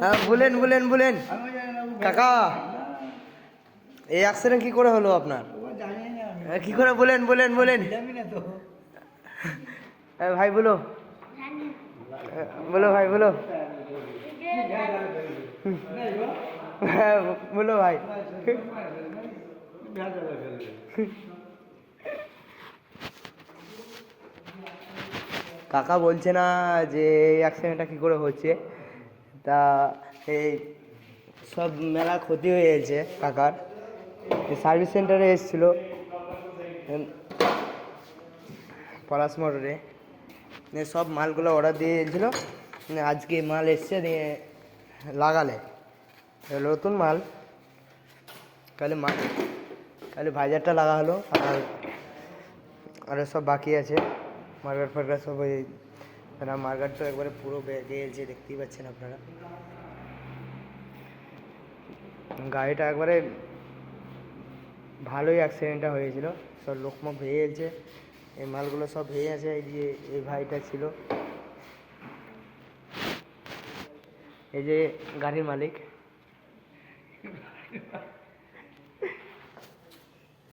হ্যাঁ বলেন বলেন বলেন কাকা, এই অ্যাক্সিডেন্ট কি করে হলো আপনার? কি করে বলেন বলেন বলেন ভাই বলো, বলো ভাই বলো, হ্যাঁ বলো ভাই। কাকা বলছে না যে অ্যাক্সিডেন্টটা কী করে হচ্ছে, তা এই সব মেলা ক্ষতি হয়ে গেছে কাকার। সার্ভিস সেন্টারে এসেছিলো পলাশ মোটরে, সব মালগুলো অর্ডার দিয়ে দিয়েছিলো, আজকে মাল এসছে, দিয়ে লাগালে নতুন মাল, কালে ভাইজারটা লাগা হলো, আর সব বাকি আছে মার্গার ফার্গার সব। ওই মার্গার তো একবারে পুরো গিয়েছে, দেখতেই পাচ্ছেন আপনারা। গাড়িটা একবারে ভালোই অ্যাক্সিডেন্টটা হয়েছিল, সব লোকমুখ ভেঙে গেছে, এই মালগুলো সব ভেঙে আছে। এই যে এই ভাইটা ছিল, এই যে গাড়ির মালিক।